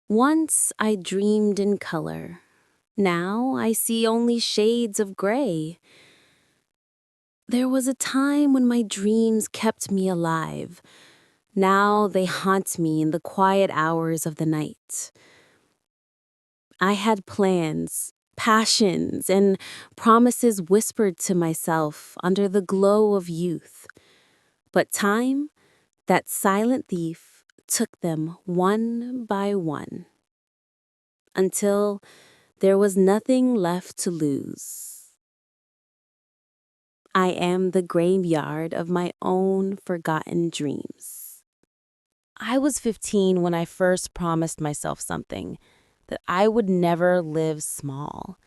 Once I dreamed in color. Now I see only shades of gray. There was a time when my dreams kept me alive. Now they haunt me in the quiet hours of the night. I had plans, passions, and promises whispered to myself under the glow of youth. But time, that silent thief, took them one by one, until there was nothing left to lose. I am the graveyard of my own forgotten dreams. I was 15 when I first promised myself something, that I would never live small.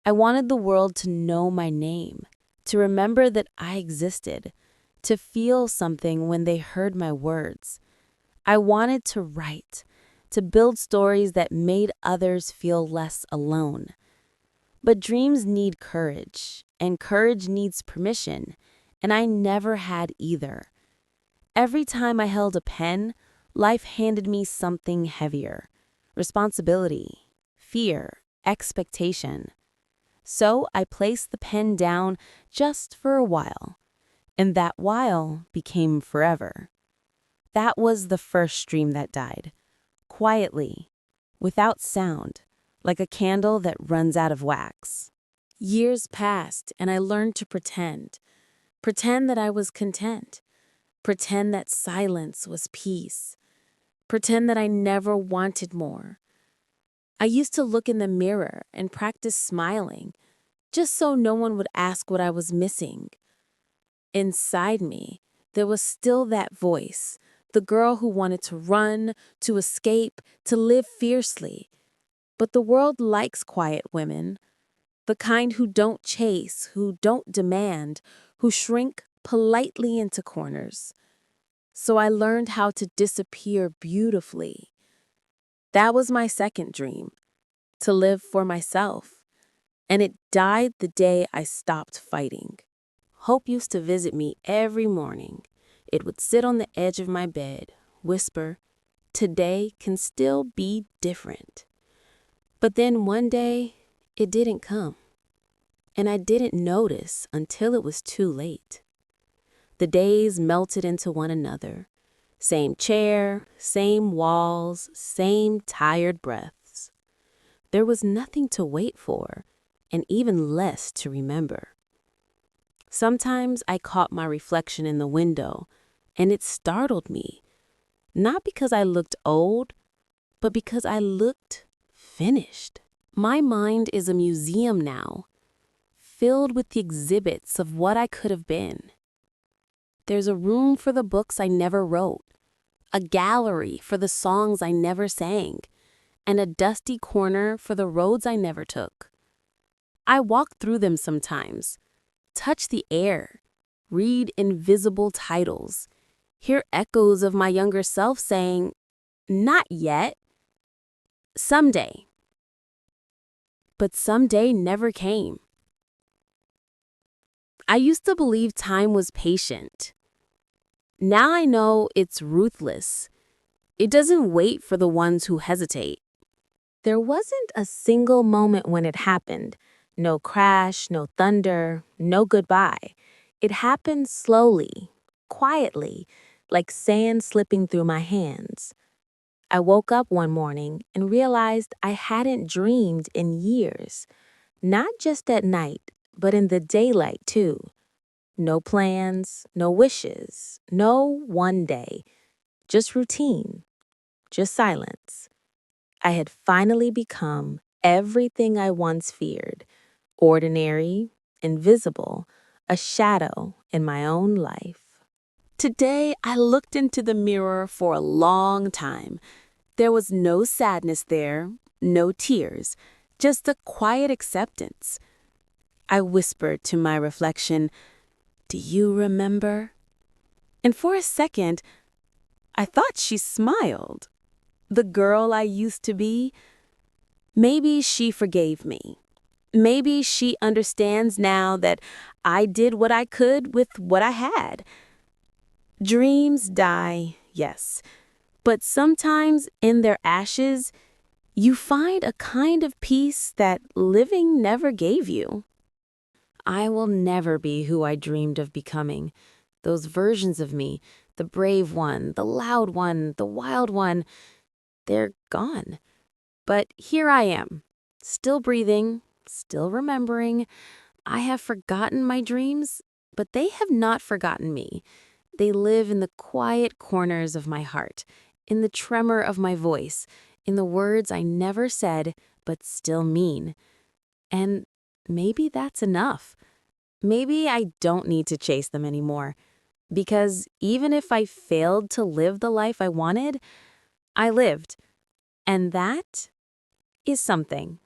I wanted the world to know my name, to remember that I existed, to feel something when they heard my words. I wanted to write, to build stories that made others feel less alone. But dreams need courage, and courage needs permission, and I never had either. Every time I held a pen, life handed me something heavier: responsibility, fear, expectation. So I placed the pen down just for a while, and that while became forever. That was the first dream that died, quietly, without sound, like a candle that runs out of wax. Years passed, and I learned to pretend that I was content, pretend that silence was peace, pretend that I never wanted more. I used to look in the mirror and practice smiling, just so no one would ask what I was missing. Inside me, there was still that voice, the girl who wanted to run, to escape, to live fiercely. But the world likes quiet women, the kind who don't chase, who don't demand, who shrink politely into corners. So I learned how to disappear beautifully. That was my second dream, to live for myself. And it died the day I stopped fighting. Hope used to visit me every morning. It would sit on the edge of my bed, whisper, "Today can still be different." But then one day, it didn't come. And I didn't notice until it was too late. The days melted into one another. Same chair, same walls, same tired breaths. There was nothing to wait for, and even less to remember. Sometimes I caught my reflection in the window, and it startled me, not because I looked old, but because I looked finished. My mind is a museum now, filled with the exhibits of what I could have been. There's a room for the books I never wrote, a gallery for the songs I never sang, and a dusty corner for the roads I never took. I walk through them sometimes, touch the air, read invisible titles, hear echoes of my younger self saying, "Not yet. Someday." But someday never came. I used to believe time was patient. Now I know it's ruthless. It doesn't wait for the ones who hesitate. There wasn't a single moment when it happened. No crash, no thunder, no goodbye. It happened slowly, quietly, like sand slipping through my hands. I woke up one morning and realized I hadn't dreamed in years. Not just at night, but in the daylight too. No plans, no wishes, no one day. Just routine, just silence. I had finally become everything I once feared: ordinary, invisible, a shadow in my own life. Today, I looked into the mirror for a long time. There was no sadness there, no tears, just a quiet acceptance. I whispered to my reflection, "Do you remember?" And for a second, I thought she smiled. The girl I used to be. Maybe she forgave me. Maybe she understands now that I did what I could with what I had. Dreams die, yes, but sometimes in their ashes, You find a kind of peace that living never gave you. I will never be who I dreamed of becoming. Those versions of me, the brave one, the loud one, the wild one, they're gone. But here I am, still breathing, still remembering. I have forgotten my dreams, but they have not forgotten me. They live in the quiet corners of my heart, in the tremor of my voice, in the words I never said but still mean. And maybe that's enough. Maybe I don't need to chase them anymore. Because even if I failed to live the life I wanted, I lived. And that is something.